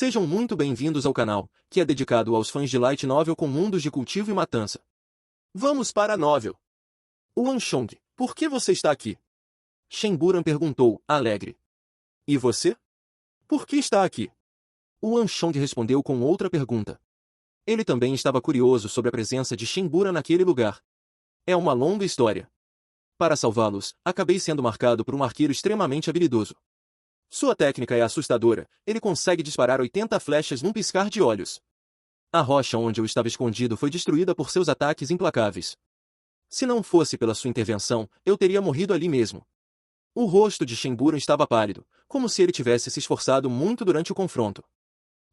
Sejam muito bem-vindos ao canal, que é dedicado aos fãs de Light Novel com mundos de cultivo e matança. Vamos para a novel. Wanchong, por que você está aqui? Shenburan perguntou, alegre. E você? Por que está aqui? Wanchong respondeu com outra pergunta. Ele também estava curioso sobre a presença de Shenburan naquele lugar. É uma longa história. Para salvá-los, acabei sendo marcado por um arqueiro extremamente habilidoso. Sua técnica é assustadora, ele consegue disparar 80 flechas num piscar de olhos. A rocha onde eu estava escondido foi destruída por seus ataques implacáveis. Se não fosse pela sua intervenção, eu teria morrido ali mesmo. O rosto de Shenburan estava pálido, como se ele tivesse se esforçado muito durante o confronto.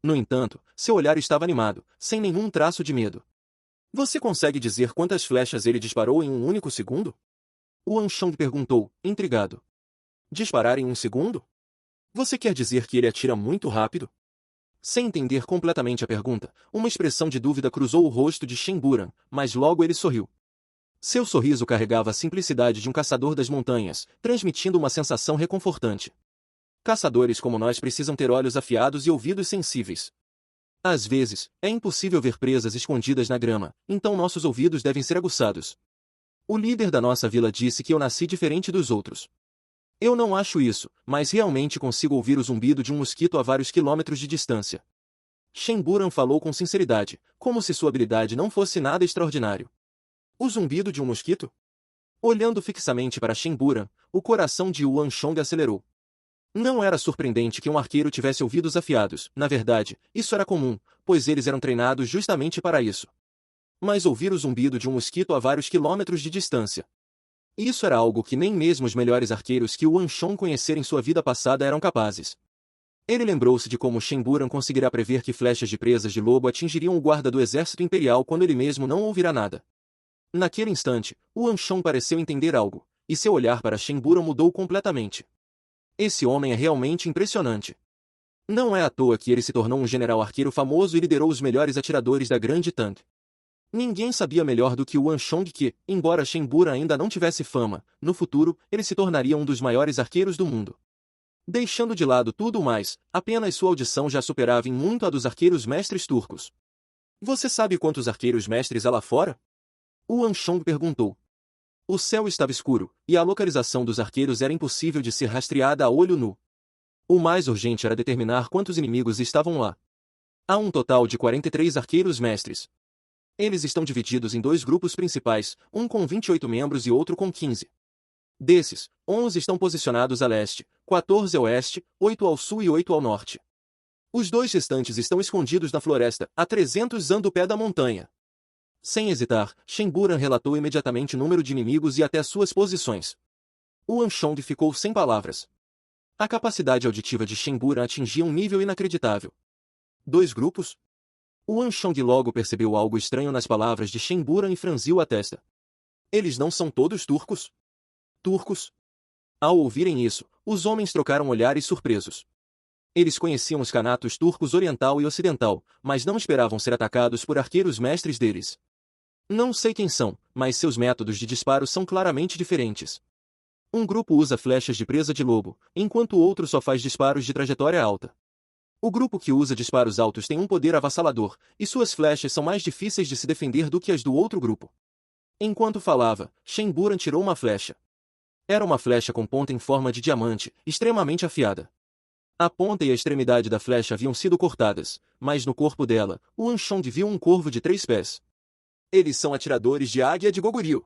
No entanto, seu olhar estava animado, sem nenhum traço de medo. Você consegue dizer quantas flechas ele disparou em um único segundo? Wanchong perguntou, intrigado. Disparar em um segundo? Você quer dizer que ele atira muito rápido? Sem entender completamente a pergunta, uma expressão de dúvida cruzou o rosto de Shenburan, mas logo ele sorriu. Seu sorriso carregava a simplicidade de um caçador das montanhas, transmitindo uma sensação reconfortante. Caçadores como nós precisam ter olhos afiados e ouvidos sensíveis. Às vezes, é impossível ver presas escondidas na grama, então nossos ouvidos devem ser aguçados. O líder da nossa vila disse que eu nasci diferente dos outros. Eu não acho isso, mas realmente consigo ouvir o zumbido de um mosquito a vários quilômetros de distância. Shenburan falou com sinceridade, como se sua habilidade não fosse nada extraordinário. O zumbido de um mosquito? Olhando fixamente para Shenburan, o coração de Wanchong acelerou. Não era surpreendente que um arqueiro tivesse ouvidos afiados, na verdade, isso era comum, pois eles eram treinados justamente para isso. Mas ouvir o zumbido de um mosquito a vários quilômetros de distância. Isso era algo que nem mesmo os melhores arqueiros que Wanchong conhecera em sua vida passada eram capazes. Ele lembrou-se de como Shenburan conseguirá prever que flechas de presas de lobo atingiriam o guarda do exército imperial quando ele mesmo não ouvirá nada. Naquele instante, Wanchong pareceu entender algo, e seu olhar para Shenburan mudou completamente. Esse homem é realmente impressionante. Não é à toa que ele se tornou um general arqueiro famoso e liderou os melhores atiradores da Grande Tang. Ninguém sabia melhor do que Wanchong que, embora Shenburan ainda não tivesse fama, no futuro, ele se tornaria um dos maiores arqueiros do mundo. Deixando de lado tudo o mais, apenas sua audição já superava em muito a dos arqueiros mestres turcos. Você sabe quantos arqueiros mestres há lá fora? Wanchong perguntou. O céu estava escuro, e a localização dos arqueiros era impossível de ser rastreada a olho nu. O mais urgente era determinar quantos inimigos estavam lá. Há um total de 43 arqueiros mestres. Eles estão divididos em dois grupos principais, um com 28 membros e outro com 15. Desses, 11 estão posicionados a leste, 14 a oeste, 8 ao sul e 8 ao norte. Os dois restantes estão escondidos na floresta, a 300 an do pé da montanha. Sem hesitar, Shenburan relatou imediatamente o número de inimigos e até suas posições. Wanchong ficou sem palavras. A capacidade auditiva de Shenburan atingia um nível inacreditável. Dois grupos? Wanchong logo percebeu algo estranho nas palavras de Shenburan e franziu a testa. Eles não são todos turcos? Turcos? Ao ouvirem isso, os homens trocaram olhares surpresos. Eles conheciam os canatos turcos oriental e ocidental, mas não esperavam ser atacados por arqueiros mestres deles. Não sei quem são, mas seus métodos de disparo são claramente diferentes. Um grupo usa flechas de presa de lobo, enquanto o outro só faz disparos de trajetória alta. O grupo que usa disparos altos tem um poder avassalador, e suas flechas são mais difíceis de se defender do que as do outro grupo. Enquanto falava, Shenburan tirou uma flecha. Era uma flecha com ponta em forma de diamante, extremamente afiada. A ponta e a extremidade da flecha haviam sido cortadas, mas no corpo dela, Wanchong viu um corvo de 3 pés. Eles são atiradores de águia de Goguryeo.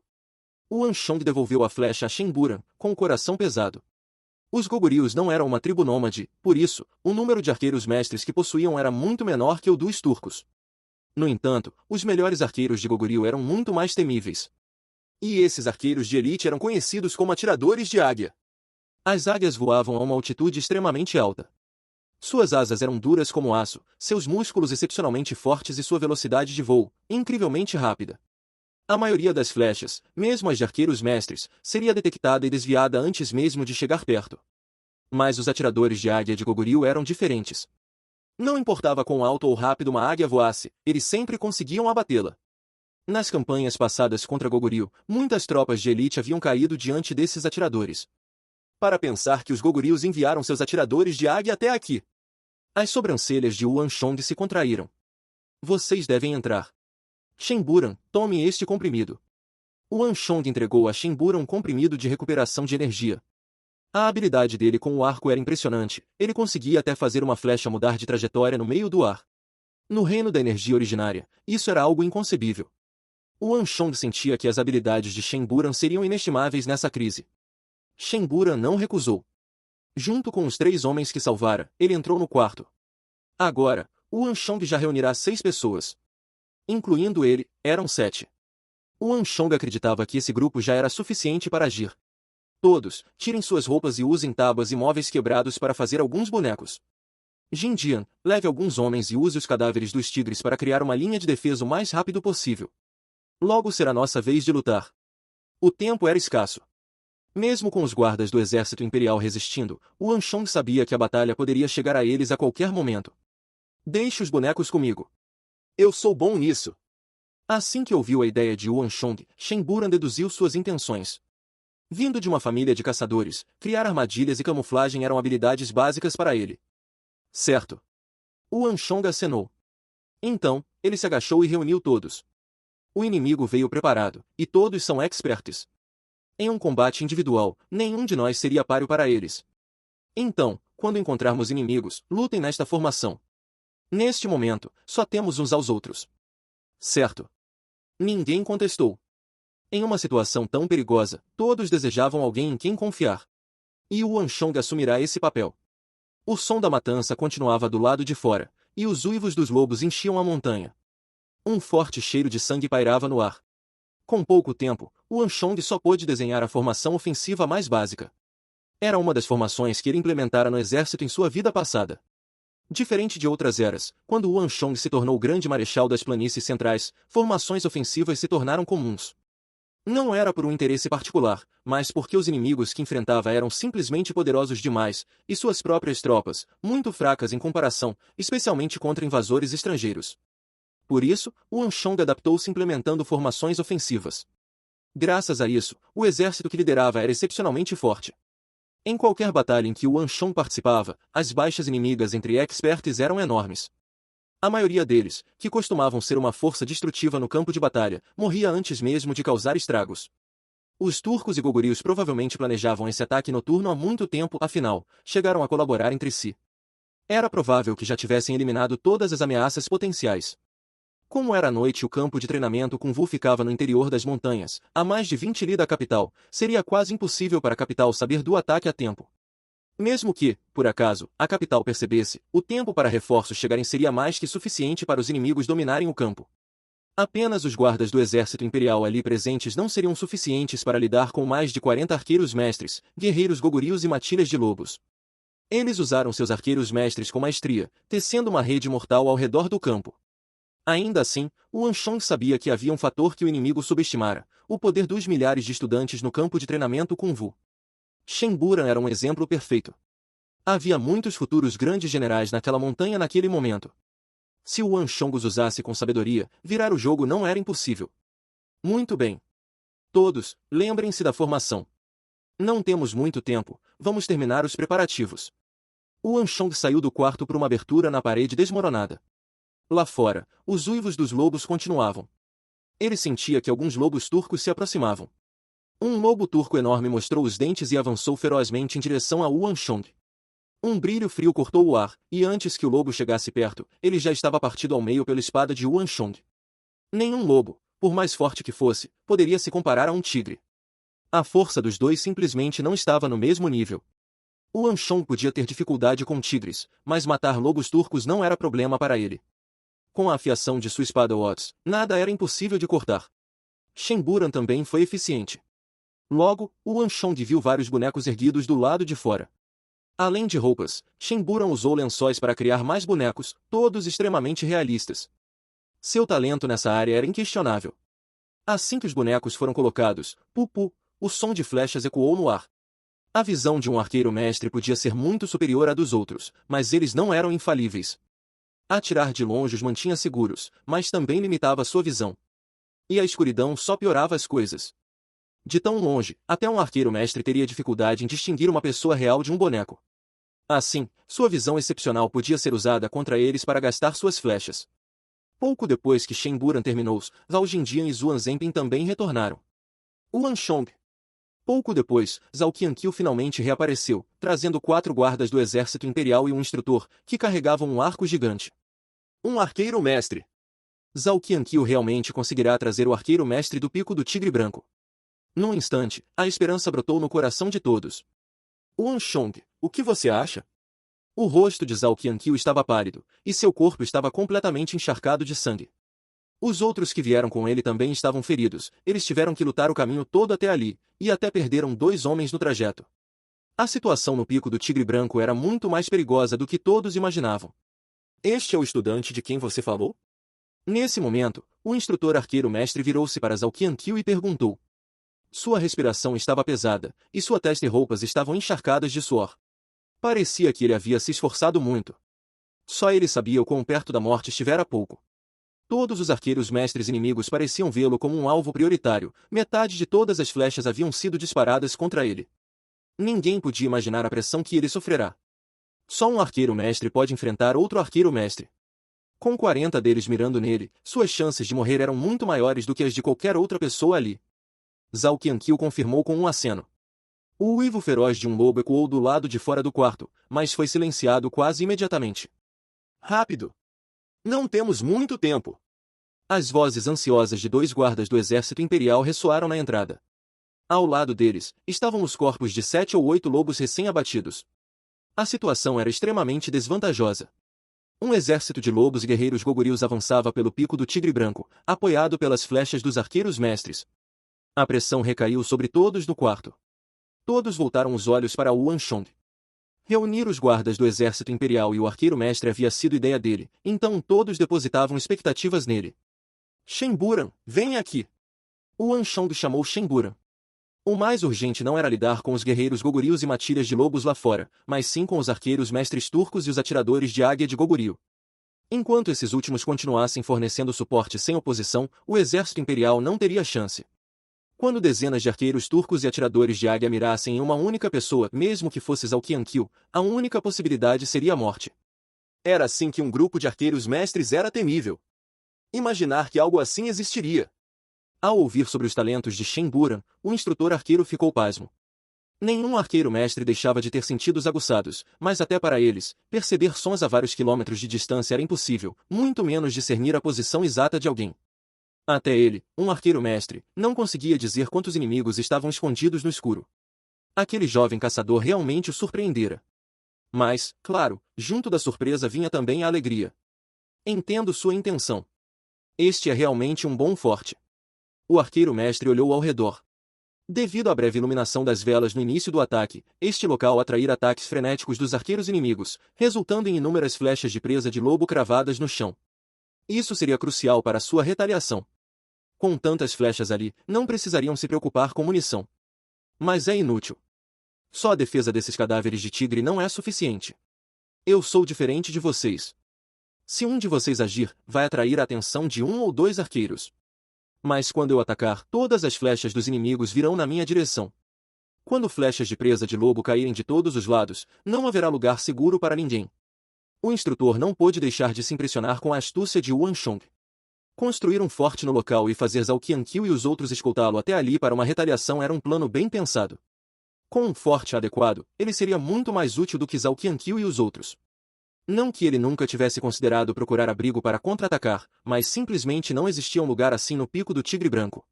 Wanchong devolveu a flecha a Shenburan, com o coração pesado. Os Goguryos não eram uma tribo nômade, por isso, o número de arqueiros mestres que possuíam era muito menor que o dos turcos. No entanto, os melhores arqueiros de Goguryeo eram muito mais temíveis. E esses arqueiros de elite eram conhecidos como atiradores de águia. As águias voavam a uma altitude extremamente alta. Suas asas eram duras como aço, seus músculos excepcionalmente fortes e sua velocidade de voo, incrivelmente rápida. A maioria das flechas, mesmo as de arqueiros mestres, seria detectada e desviada antes mesmo de chegar perto. Mas os atiradores de águia de Goguryeo eram diferentes. Não importava quão alto ou rápido uma águia voasse, eles sempre conseguiam abatê-la. Nas campanhas passadas contra Goguryeo, muitas tropas de elite haviam caído diante desses atiradores. Para pensar que os Goguryos enviaram seus atiradores de águia até aqui. As sobrancelhas de Yuan Shong se contraíram. Vocês devem entrar. Shenburan, tome este comprimido. Yuan Shong entregou a Shenburan um comprimido de recuperação de energia. A habilidade dele com o arco era impressionante, ele conseguia até fazer uma flecha mudar de trajetória no meio do ar. No reino da energia originária, isso era algo inconcebível. Yuan Shong sentia que as habilidades de Shenburan seriam inestimáveis nessa crise. Shenburan não recusou. Junto com os 3 homens que salvara, ele entrou no quarto. Agora, Yuan Shong já reunirá 6 pessoas. Incluindo ele, eram 7. Yuan Shong acreditava que esse grupo já era suficiente para agir. Todos, tirem suas roupas e usem tábuas e móveis quebrados para fazer alguns bonecos. Jinjian, leve alguns homens e use os cadáveres dos tigres para criar uma linha de defesa o mais rápido possível. Logo será nossa vez de lutar. O tempo era escasso. Mesmo com os guardas do exército imperial resistindo, Yuan Shong sabia que a batalha poderia chegar a eles a qualquer momento. Deixe os bonecos comigo. Eu sou bom nisso. Assim que ouviu a ideia de Yuan Shong, Shenburan deduziu suas intenções. Vindo de uma família de caçadores, criar armadilhas e camuflagem eram habilidades básicas para ele. Certo. Yuan Shong acenou. Então, ele se agachou e reuniu todos. O inimigo veio preparado, e todos são experts. Em um combate individual, nenhum de nós seria páreo para eles. Então, quando encontrarmos inimigos, lutem nesta formação. Neste momento, só temos uns aos outros. Certo. Ninguém contestou. Em uma situação tão perigosa, todos desejavam alguém em quem confiar. E Yuan Shong assumirá esse papel. O som da matança continuava do lado de fora, e os uivos dos lobos enchiam a montanha. Um forte cheiro de sangue pairava no ar. Com pouco tempo, Yuan Shong só pôde desenhar a formação ofensiva mais básica. Era uma das formações que ele implementara no exército em sua vida passada. Diferente de outras eras, quando Yuan Shong se tornou grande marechal das planícies centrais, formações ofensivas se tornaram comuns. Não era por um interesse particular, mas porque os inimigos que enfrentava eram simplesmente poderosos demais, e suas próprias tropas, muito fracas em comparação, especialmente contra invasores estrangeiros. Por isso, Yuan Shong adaptou-se implementando formações ofensivas. Graças a isso, o exército que liderava era excepcionalmente forte. Em qualquer batalha em que Yuan Shong participava, as baixas inimigas entre experts eram enormes. A maioria deles, que costumavam ser uma força destrutiva no campo de batalha, morria antes mesmo de causar estragos. Os turcos e gogurios provavelmente planejavam esse ataque noturno há muito tempo, afinal, chegaram a colaborar entre si. Era provável que já tivessem eliminado todas as ameaças potenciais. Como era noite e o campo de treinamento Kung Fu ficava no interior das montanhas, a mais de 20 li da capital, seria quase impossível para a capital saber do ataque a tempo. Mesmo que, por acaso, a capital percebesse, o tempo para reforços chegarem seria mais que suficiente para os inimigos dominarem o campo. Apenas os guardas do exército imperial ali presentes não seriam suficientes para lidar com mais de 40 arqueiros mestres, guerreiros gogurios e matilhas de lobos. Eles usaram seus arqueiros mestres com maestria, tecendo uma rede mortal ao redor do campo. Ainda assim, Yuan Shong sabia que havia um fator que o inimigo subestimara, o poder dos milhares de estudantes no campo de treinamento Kung Fu. Shenburan era um exemplo perfeito. Havia muitos futuros grandes generais naquela montanha naquele momento. Se Yuan Shong os usasse com sabedoria, virar o jogo não era impossível. Muito bem. Todos, lembrem-se da formação. Não temos muito tempo, vamos terminar os preparativos. Yuan Shong saiu do quarto por uma abertura na parede desmoronada. Lá fora, os uivos dos lobos continuavam. Ele sentia que alguns lobos turcos se aproximavam. Um lobo turco enorme mostrou os dentes e avançou ferozmente em direção a Yuan Shong. Um brilho frio cortou o ar, e antes que o lobo chegasse perto, ele já estava partido ao meio pela espada de Yuan Shong. Nenhum lobo, por mais forte que fosse, poderia se comparar a um tigre. A força dos dois simplesmente não estava no mesmo nível. Yuan Shong podia ter dificuldade com tigres, mas matar lobos turcos não era problema para ele. Com a afiação de sua espada Watts, nada era impossível de cortar. Shenburan também foi eficiente. Logo, Yuan Shong viu vários bonecos erguidos do lado de fora. Além de roupas, Shenburan usou lençóis para criar mais bonecos, todos extremamente realistas. Seu talento nessa área era inquestionável. Assim que os bonecos foram colocados, pu-pu, o som de flechas ecoou no ar. A visão de um arqueiro mestre podia ser muito superior à dos outros, mas eles não eram infalíveis. Atirar de longe os mantinha seguros, mas também limitava sua visão. E a escuridão só piorava as coisas. De tão longe, até um arqueiro mestre teria dificuldade em distinguir uma pessoa real de um boneco. Assim, sua visão excepcional podia ser usada contra eles para gastar suas flechas. Pouco depois que Shen Buran terminou, Zhao Jindian e Zuan Zhenping também retornaram. Wan Shong. Pouco depois, Zhao Qianqiu finalmente reapareceu, trazendo 4 guardas do exército imperial e um instrutor, que carregavam um arco gigante. Um arqueiro mestre. Zhao Qianqiu realmente conseguirá trazer o arqueiro mestre do Pico do Tigre Branco. Num instante, a esperança brotou no coração de todos. Wan Shong, o que você acha? O rosto de Zhao Qianqiu estava pálido, e seu corpo estava completamente encharcado de sangue. Os outros que vieram com ele também estavam feridos, eles tiveram que lutar o caminho todo até ali, e até perderam 2 homens no trajeto. A situação no Pico do Tigre Branco era muito mais perigosa do que todos imaginavam. Este é o estudante de quem você falou? Nesse momento, o instrutor arqueiro-mestre virou-se para Zhao Qianqiu e perguntou. Sua respiração estava pesada, e sua testa e roupas estavam encharcadas de suor. Parecia que ele havia se esforçado muito. Só ele sabia o quão perto da morte estivera há pouco. Todos os arqueiros mestres inimigos pareciam vê-lo como um alvo prioritário, metade de todas as flechas haviam sido disparadas contra ele. Ninguém podia imaginar a pressão que ele sofrerá. Só um arqueiro mestre pode enfrentar outro arqueiro mestre. Com 40 deles mirando nele, suas chances de morrer eram muito maiores do que as de qualquer outra pessoa ali. Zhao Qianqiu confirmou com um aceno. O uivo feroz de um lobo ecoou do lado de fora do quarto, mas foi silenciado quase imediatamente. Rápido! Não temos muito tempo! As vozes ansiosas de 2 guardas do exército imperial ressoaram na entrada. Ao lado deles, estavam os corpos de 7 ou 8 lobos recém-abatidos. A situação era extremamente desvantajosa. Um exército de lobos e guerreiros gogurios avançava pelo Pico do Tigre Branco, apoiado pelas flechas dos arqueiros mestres. A pressão recaiu sobre todos no quarto. Todos voltaram os olhos para Wan Shong. Reunir os guardas do exército imperial e o arqueiro-mestre havia sido ideia dele, então todos depositavam expectativas nele. Shen Buran, vem aqui! Wan Shong chamou Shen Buran. O mais urgente não era lidar com os guerreiros gogurios e matilhas de lobos lá fora, mas sim com os arqueiros mestres turcos e os atiradores de águia de gogurio. Enquanto esses últimos continuassem fornecendo suporte sem oposição, o exército imperial não teria chance. Quando dezenas de arqueiros turcos e atiradores de águia mirassem em uma única pessoa, mesmo que fosse Zhao Qianqiu, a única possibilidade seria a morte. Era assim que um grupo de arqueiros mestres era temível. Imaginar que algo assim existiria. Ao ouvir sobre os talentos de Shen Buran, o instrutor arqueiro ficou pasmo. Nenhum arqueiro mestre deixava de ter sentidos aguçados, mas até para eles, perceber sons a vários quilômetros de distância era impossível, muito menos discernir a posição exata de alguém. Até ele, um arqueiro-mestre, não conseguia dizer quantos inimigos estavam escondidos no escuro. Aquele jovem caçador realmente o surpreendera. Mas, claro, junto da surpresa vinha também a alegria. Entendo sua intenção. Este é realmente um bom forte. O arqueiro-mestre olhou ao redor. Devido à breve iluminação das velas no início do ataque, este local atraíra ataques frenéticos dos arqueiros inimigos, resultando em inúmeras flechas de presa de lobo cravadas no chão. Isso seria crucial para sua retaliação. Com tantas flechas ali, não precisariam se preocupar com munição. Mas é inútil. Só a defesa desses cadáveres de tigre não é suficiente. Eu sou diferente de vocês. Se um de vocês agir, vai atrair a atenção de 1 ou 2 arqueiros. Mas quando eu atacar, todas as flechas dos inimigos virão na minha direção. Quando flechas de presa de lobo caírem de todos os lados, não haverá lugar seguro para ninguém. O instrutor não pôde deixar de se impressionar com a astúcia de Wan Shong. Construir um forte no local e fazer Zhao Qianqiu e os outros escoltá-lo até ali para uma retaliação era um plano bem pensado. Com um forte adequado, ele seria muito mais útil do que Zhao Qianqiu e os outros. Não que ele nunca tivesse considerado procurar abrigo para contra-atacar, mas simplesmente não existia um lugar assim no Pico do Tigre Branco.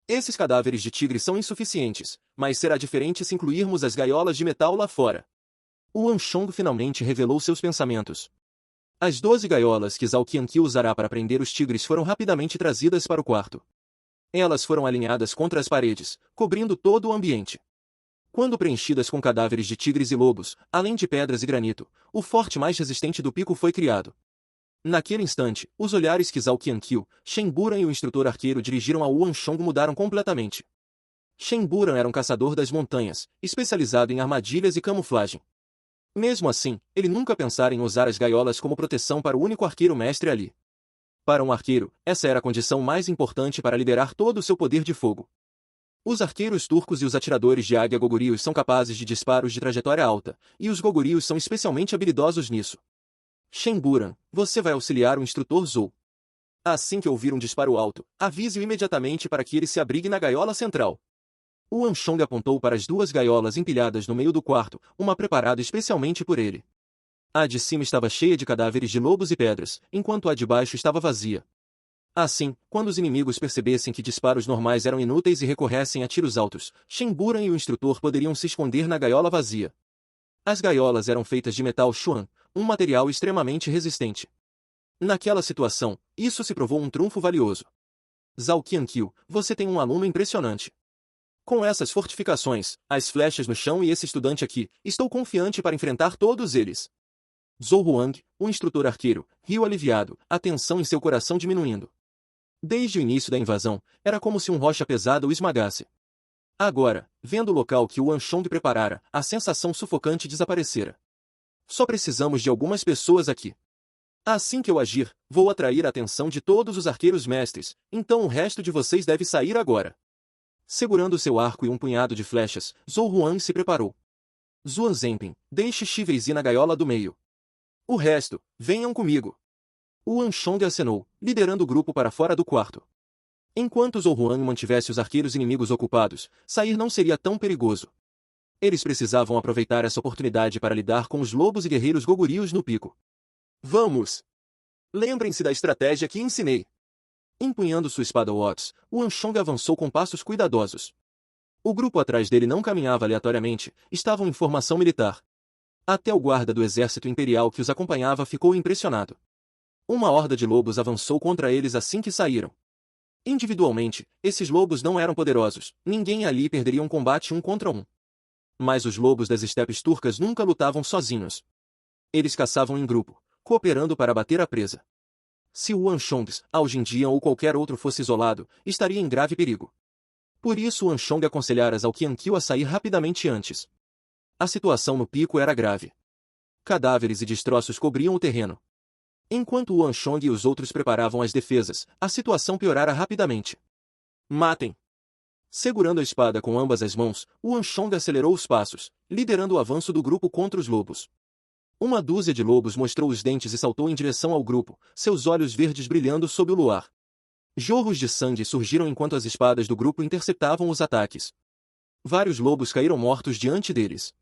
Esses cadáveres de tigre são insuficientes, mas será diferente se incluirmos as gaiolas de metal lá fora. Wan Shong finalmente revelou seus pensamentos. As 12 gaiolas que Zhao Qianqiu usará para prender os tigres foram rapidamente trazidas para o quarto. Elas foram alinhadas contra as paredes, cobrindo todo o ambiente. Quando preenchidas com cadáveres de tigres e lobos, além de pedras e granito, o forte mais resistente do pico foi criado. Naquele instante, os olhares que Zhao Qianqiu, Shen Buran e o instrutor arqueiro dirigiram a Wan Shong mudaram completamente. Shen Buran era um caçador das montanhas, especializado em armadilhas e camuflagem. Mesmo assim, ele nunca pensara em usar as gaiolas como proteção para o único arqueiro mestre ali. Para um arqueiro, essa era a condição mais importante para liberar todo o seu poder de fogo. Os arqueiros turcos e os atiradores de águia gogurios são capazes de disparos de trajetória alta, e os gogurios são especialmente habilidosos nisso. Shenburan, você vai auxiliar o instrutor Zou. Assim que ouvir um disparo alto, avise-o imediatamente para que ele se abrigue na gaiola central. O Anshong apontou para as duas gaiolas empilhadas no meio do quarto, uma preparada especialmente por ele. A de cima estava cheia de cadáveres de lobos e pedras, enquanto a de baixo estava vazia. Assim, quando os inimigos percebessem que disparos normais eram inúteis e recorressem a tiros altos, Shenburan e o instrutor poderiam se esconder na gaiola vazia. As gaiolas eram feitas de metal Xuan, um material extremamente resistente. Naquela situação, isso se provou um trunfo valioso. Zhao Qianqiu, você tem um aluno impressionante. Com essas fortificações, as flechas no chão e esse estudante aqui, estou confiante para enfrentar todos eles. Zhou Huang, o instrutor arqueiro, riu aliviado, a tensão em seu coração diminuindo. Desde o início da invasão, era como se um rocha pesada o esmagasse. Agora, vendo o local que o Anshong preparara, a sensação sufocante desaparecera. Só precisamos de algumas pessoas aqui. Assim que eu agir, vou atrair a atenção de todos os arqueiros mestres, então o resto de vocês deve sair agora. Segurando seu arco e um punhado de flechas, Zhou Huang se preparou. Zuan Zhenping, deixe Shi Weizi na gaiola do meio. O resto, venham comigo. O Anshong acenou, liderando o grupo para fora do quarto. Enquanto Zhou Huang mantivesse os arqueiros inimigos ocupados, sair não seria tão perigoso. Eles precisavam aproveitar essa oportunidade para lidar com os lobos e guerreiros gogurios no pico. Vamos! Lembrem-se da estratégia que ensinei. Empunhando sua espada Watts, o Anshong avançou com passos cuidadosos. O grupo atrás dele não caminhava aleatoriamente, estavam em formação militar. Até o guarda do exército imperial que os acompanhava ficou impressionado. Uma horda de lobos avançou contra eles assim que saíram. Individualmente, esses lobos não eram poderosos, ninguém ali perderia um combate um contra um. Mas os lobos das estepes turcas nunca lutavam sozinhos. Eles caçavam em grupo, cooperando para bater a presa. Se o Anshong, Aljindian ou qualquer outro fosse isolado, estaria em grave perigo. Por isso o Anshong aconselhara Zhao Qianqiu a sair rapidamente antes. A situação no pico era grave. Cadáveres e destroços cobriam o terreno. Enquanto o Anshong e os outros preparavam as defesas, a situação piorara rapidamente. Matem! Segurando a espada com ambas as mãos, o Anshong acelerou os passos, liderando o avanço do grupo contra os lobos. Uma dúzia de lobos mostrou os dentes e saltou em direção ao grupo, seus olhos verdes brilhando sob o luar. Jorros de sangue surgiram enquanto as espadas do grupo interceptavam os ataques. Vários lobos caíram mortos diante deles.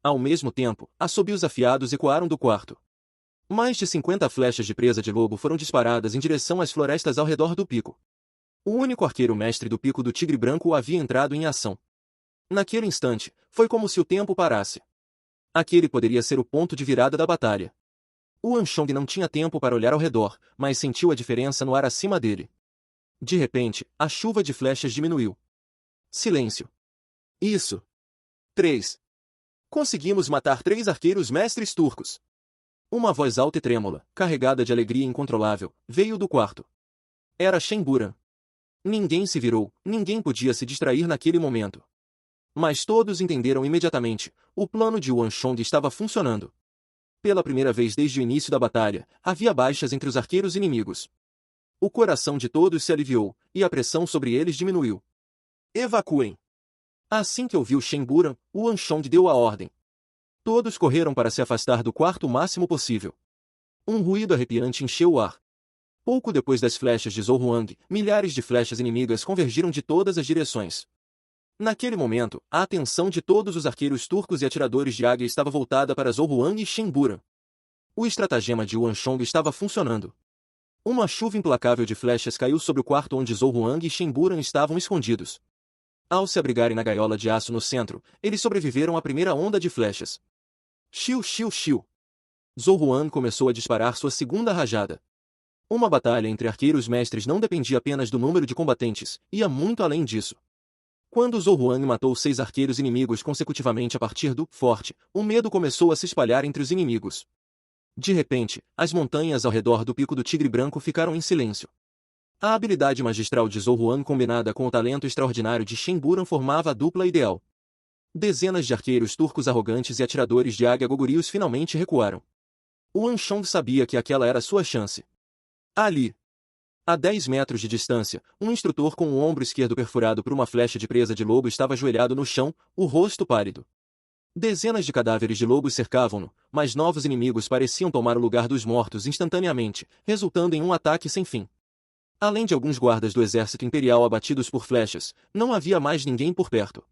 Ao mesmo tempo, assobios afiados ecoaram do quarto. Mais de 50 flechas de presa de lobo foram disparadas em direção às florestas ao redor do pico. O único arqueiro mestre do pico do Tigre Branco havia entrado em ação. Naquele instante, foi como se o tempo parasse. Aquele poderia ser o ponto de virada da batalha. O Anshong não tinha tempo para olhar ao redor, mas sentiu a diferença no ar acima dele. De repente, a chuva de flechas diminuiu. Silêncio. Isso. 3. Conseguimos matar 3 arqueiros mestres turcos. Uma voz alta e trêmula, carregada de alegria incontrolável, veio do quarto. Era Shenburan. Ninguém se virou, ninguém podia se distrair naquele momento. Mas todos entenderam imediatamente, o plano de Anshong estava funcionando. Pela primeira vez desde o início da batalha, havia baixas entre os arqueiros inimigos. O coração de todos se aliviou, e a pressão sobre eles diminuiu. Evacuem! Assim que ouviu Shenburan, o Anshong deu a ordem. Todos correram para se afastar do quarto o máximo possível. Um ruído arrepiante encheu o ar. Pouco depois das flechas de Zhou Huang, milhares de flechas inimigas convergiram de todas as direções. Naquele momento, a atenção de todos os arqueiros turcos e atiradores de águia estava voltada para Zhou Huang e Shenburan. O estratagema de Anshong estava funcionando. Uma chuva implacável de flechas caiu sobre o quarto onde Zhou Huang e Shenburan estavam escondidos. Ao se abrigarem na gaiola de aço no centro, eles sobreviveram à primeira onda de flechas. Xiu, xiu, xiu. Zhou Huang começou a disparar sua segunda rajada. Uma batalha entre arqueiros mestres não dependia apenas do número de combatentes, ia muito além disso. Quando Zhou Huang matou 6 arqueiros inimigos consecutivamente a partir do forte, o medo começou a se espalhar entre os inimigos. De repente, as montanhas ao redor do pico do Tigre Branco ficaram em silêncio. A habilidade magistral de Zhou Huang combinada com o talento extraordinário de Shenburan formava a dupla ideal. Dezenas de arqueiros turcos arrogantes e atiradores de águia gogurios finalmente recuaram. O Anshong sabia que aquela era sua chance. Ali. A 10 metros de distância, um instrutor com o ombro esquerdo perfurado por uma flecha de presa de lobo estava ajoelhado no chão, o rosto pálido. Dezenas de cadáveres de lobos cercavam-no, mas novos inimigos pareciam tomar o lugar dos mortos instantaneamente, resultando em um ataque sem fim. Além de alguns guardas do exército imperial abatidos por flechas, não havia mais ninguém por perto.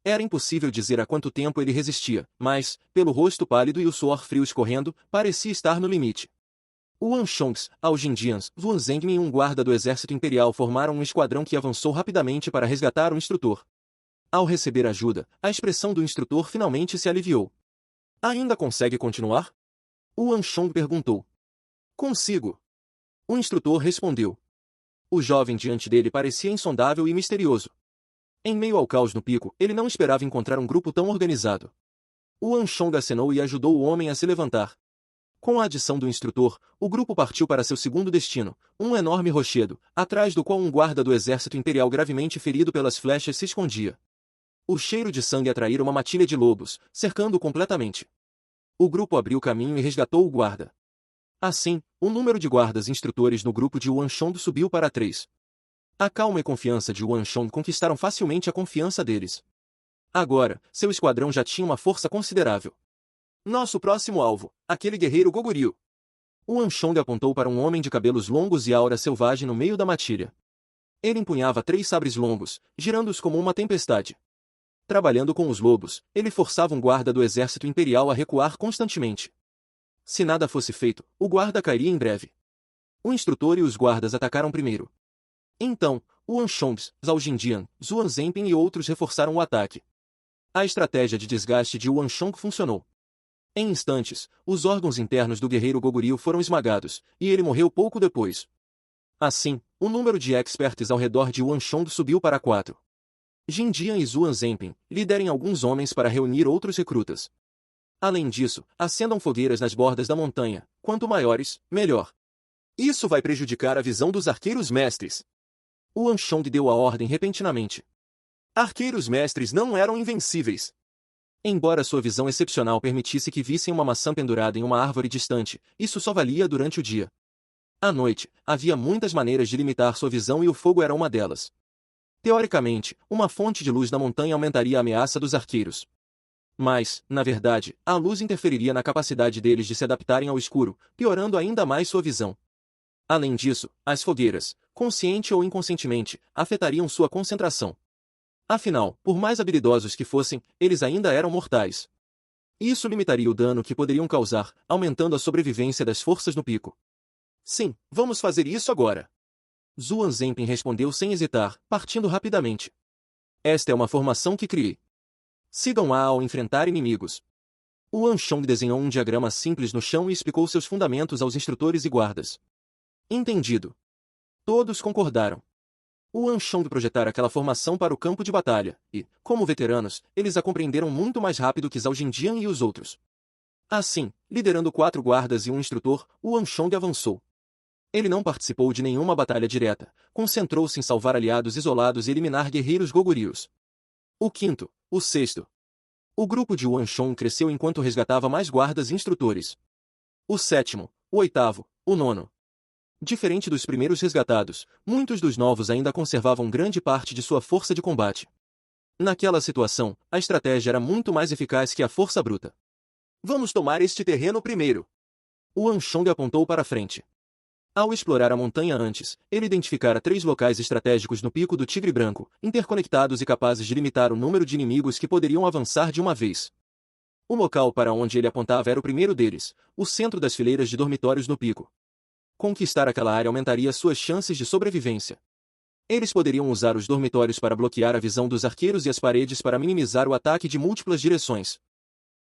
Era impossível dizer há quanto tempo ele resistia, mas, pelo rosto pálido e o suor frio escorrendo, parecia estar no limite. O Wanshongs, Aljindians, Zuan Zengmin e um guarda do exército imperial formaram um esquadrão que avançou rapidamente para resgatar o instrutor. Ao receber ajuda, a expressão do instrutor finalmente se aliviou. Ainda consegue continuar? O Wanshong perguntou. Consigo. O instrutor respondeu. O jovem diante dele parecia insondável e misterioso. Em meio ao caos no pico, ele não esperava encontrar um grupo tão organizado. O Wanshong acenou e ajudou o homem a se levantar. Com a adição do instrutor, o grupo partiu para seu segundo destino, um enorme rochedo, atrás do qual um guarda do exército imperial gravemente ferido pelas flechas se escondia. O cheiro de sangue atraíra uma matilha de lobos, cercando-o completamente. O grupo abriu caminho e resgatou o guarda. Assim, o número de guardas instrutores no grupo de Wanshong subiu para 3. A calma e confiança de Wanshong conquistaram facilmente a confiança deles. Agora, seu esquadrão já tinha uma força considerável. Nosso próximo alvo, aquele guerreiro Goguryeo. O Wanshong apontou para um homem de cabelos longos e aura selvagem no meio da matilha. Ele empunhava 3 sabres longos, girando-os como uma tempestade. Trabalhando com os lobos, ele forçava um guarda do exército imperial a recuar constantemente. Se nada fosse feito, o guarda cairia em breve. O instrutor e os guardas atacaram primeiro. Então, o Wanshongs, Zhaojindian, Zuan Zengmin e outros reforçaram o ataque. A estratégia de desgaste de Wanshong funcionou. Em instantes, os órgãos internos do guerreiro Goguryeo foram esmagados, e ele morreu pouco depois. Assim, o número de experts ao redor de Wanshong subiu para 4. Jindian e Zuan Zengmin, liderem alguns homens para reunir outros recrutas. Além disso, acendam fogueiras nas bordas da montanha, quanto maiores, melhor. Isso vai prejudicar a visão dos arqueiros mestres. O Wanshong deu a ordem repentinamente. Arqueiros mestres não eram invencíveis. Embora sua visão excepcional permitisse que vissem uma maçã pendurada em uma árvore distante, isso só valia durante o dia. À noite, havia muitas maneiras de limitar sua visão e o fogo era uma delas. Teoricamente, uma fonte de luz na montanha aumentaria a ameaça dos arqueiros. Mas, na verdade, a luz interferiria na capacidade deles de se adaptarem ao escuro, piorando ainda mais sua visão. Além disso, as fogueiras, consciente ou inconscientemente, afetariam sua concentração. Afinal, por mais habilidosos que fossem, eles ainda eram mortais. Isso limitaria o dano que poderiam causar, aumentando a sobrevivência das forças no pico. Sim, vamos fazer isso agora. Zuan Zengmin respondeu sem hesitar, partindo rapidamente. Esta é uma formação que criei. Sigam-a ao enfrentar inimigos. O Wanshong desenhou um diagrama simples no chão e explicou seus fundamentos aos instrutores e guardas. Entendido. Todos concordaram. O Wanshong projetara aquela formação para o campo de batalha, e, como veteranos, eles a compreenderam muito mais rápido que Zhaojindian e os outros. Assim, liderando 4 guardas e um instrutor, o Wanshong avançou. Ele não participou de nenhuma batalha direta, concentrou-se em salvar aliados isolados e eliminar guerreiros Goguryeos. O 5º, o 6º. O grupo de Wanshong cresceu enquanto resgatava mais guardas e instrutores. O 7º, o 8º, o 9º. Diferente dos primeiros resgatados, muitos dos novos ainda conservavam grande parte de sua força de combate. Naquela situação, a estratégia era muito mais eficaz que a força bruta. Vamos tomar este terreno primeiro. O Wanshong apontou para a frente. Ao explorar a montanha antes, ele identificara 3 locais estratégicos no pico do Tigre Branco, interconectados e capazes de limitar o número de inimigos que poderiam avançar de uma vez. O local para onde ele apontava era o primeiro deles, o centro das fileiras de dormitórios no pico. Conquistar aquela área aumentaria suas chances de sobrevivência. Eles poderiam usar os dormitórios para bloquear a visão dos arqueiros e as paredes para minimizar o ataque de múltiplas direções.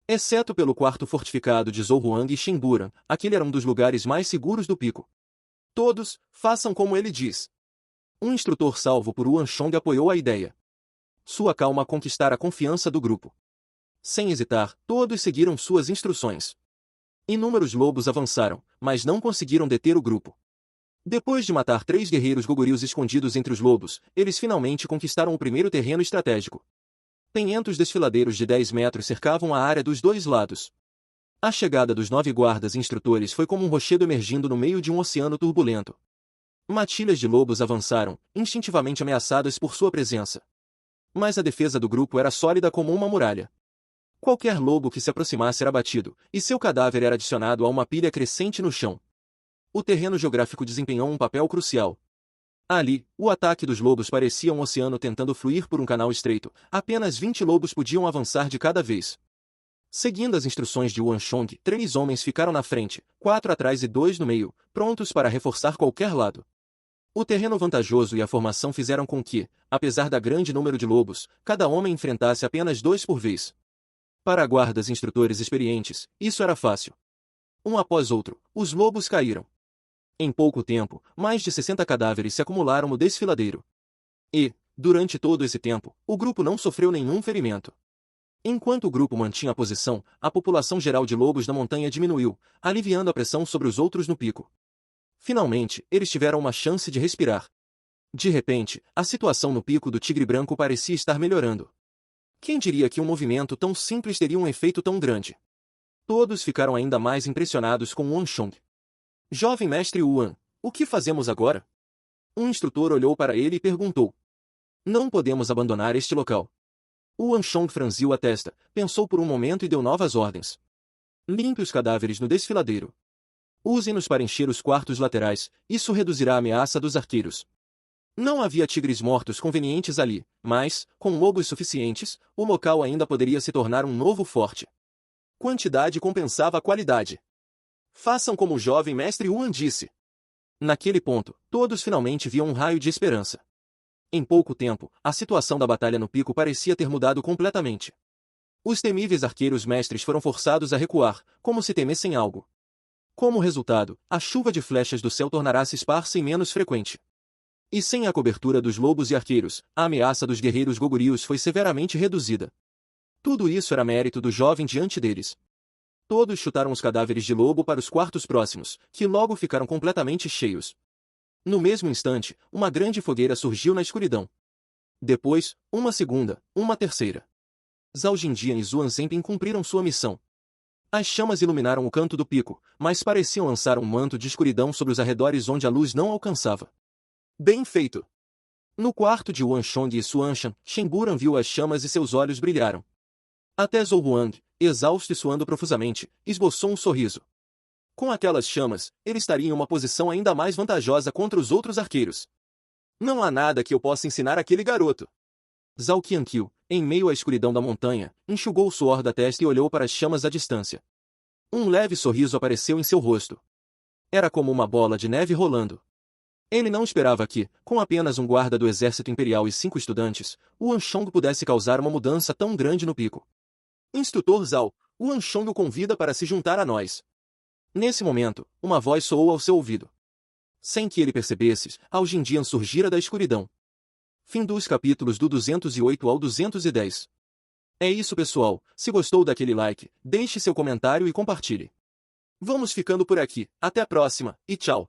Exceto pelo quarto fortificado de Zhouhuang e Shenburan, aquele era um dos lugares mais seguros do pico. Todos, façam como ele diz. Um instrutor salvo por Wanshong apoiou a ideia. Sua calma conquistara a confiança do grupo. Sem hesitar, todos seguiram suas instruções. Inúmeros lobos avançaram, mas não conseguiram deter o grupo. Depois de matar 3 guerreiros Goguryeos escondidos entre os lobos, eles finalmente conquistaram o primeiro terreno estratégico. 500 desfiladeiros de 10 metros cercavam a área dos 2 lados. A chegada dos 9 guardas e instrutores foi como um rochedo emergindo no meio de um oceano turbulento. Matilhas de lobos avançaram, instintivamente ameaçadas por sua presença. Mas a defesa do grupo era sólida como uma muralha. Qualquer lobo que se aproximasse era abatido, e seu cadáver era adicionado a uma pilha crescente no chão. O terreno geográfico desempenhou um papel crucial. Ali, o ataque dos lobos parecia um oceano tentando fluir por um canal estreito. Apenas 20 lobos podiam avançar de cada vez. Seguindo as instruções de Yuan Shong, 3 homens ficaram na frente, 4 atrás e 2 no meio, prontos para reforçar qualquer lado. O terreno vantajoso e a formação fizeram com que, apesar da grande número de lobos, cada homem enfrentasse apenas 2 por vez. Para guardas e instrutores experientes, isso era fácil. Um após outro, os lobos caíram. Em pouco tempo, mais de 60 cadáveres se acumularam no desfiladeiro. E, durante todo esse tempo, o grupo não sofreu nenhum ferimento. Enquanto o grupo mantinha a posição, a população geral de lobos da montanha diminuiu, aliviando a pressão sobre os outros no pico. Finalmente, eles tiveram uma chance de respirar. De repente, a situação no pico do tigre branco parecia estar melhorando. Quem diria que um movimento tão simples teria um efeito tão grande? Todos ficaram ainda mais impressionados com Yuan Shong. Jovem mestre Yuan, o que fazemos agora? Um instrutor olhou para ele e perguntou. Não podemos abandonar este local. Yuan Shong franziu a testa, pensou por um momento e deu novas ordens. Limpe os cadáveres no desfiladeiro. Use-nos para encher os quartos laterais, isso reduzirá a ameaça dos arqueiros. Não havia tigres mortos convenientes ali, mas, com lobos suficientes, o local ainda poderia se tornar um novo forte. Quantidade compensava a qualidade. Façam como o jovem mestre Yuan disse. Naquele ponto, todos finalmente viam um raio de esperança. Em pouco tempo, a situação da batalha no pico parecia ter mudado completamente. Os temíveis arqueiros mestres foram forçados a recuar, como se temessem algo. Como resultado, a chuva de flechas do céu tornará-se esparsa e menos frequente. E sem a cobertura dos lobos e arqueiros, a ameaça dos guerreiros gogurios foi severamente reduzida. Tudo isso era mérito do jovem diante deles. Todos chutaram os cadáveres de lobo para os quartos próximos, que logo ficaram completamente cheios. No mesmo instante, uma grande fogueira surgiu na escuridão. Depois, uma segunda, uma terceira. Zhao Jindian e Zuan Zhenping cumpriram sua missão. As chamas iluminaram o canto do pico, mas pareciam lançar um manto de escuridão sobre os arredores onde a luz não alcançava. Bem feito! No quarto de Yuan Shong e Suanshan, Shen Buran viu as chamas e seus olhos brilharam. Até Zhou Huang, exausto e suando profusamente, esboçou um sorriso. Com aquelas chamas, ele estaria em uma posição ainda mais vantajosa contra os outros arqueiros. Não há nada que eu possa ensinar àquele garoto. Zhao Qianqiu, em meio à escuridão da montanha, enxugou o suor da testa e olhou para as chamas à distância. Um leve sorriso apareceu em seu rosto. Era como uma bola de neve rolando. Ele não esperava que, com apenas um guarda do exército imperial e 5 estudantes, Yuan Shong pudesse causar uma mudança tão grande no pico. Instrutor Zhao, Yuan Shong o convida para se juntar a nós. Nesse momento, uma voz soou ao seu ouvido. Sem que ele percebesse, Zhao Jindian surgira da escuridão. Fim dos capítulos do 208 ao 210. É isso, pessoal. Se gostou daquele like, deixe seu comentário e compartilhe. Vamos ficando por aqui. Até a próxima, e tchau!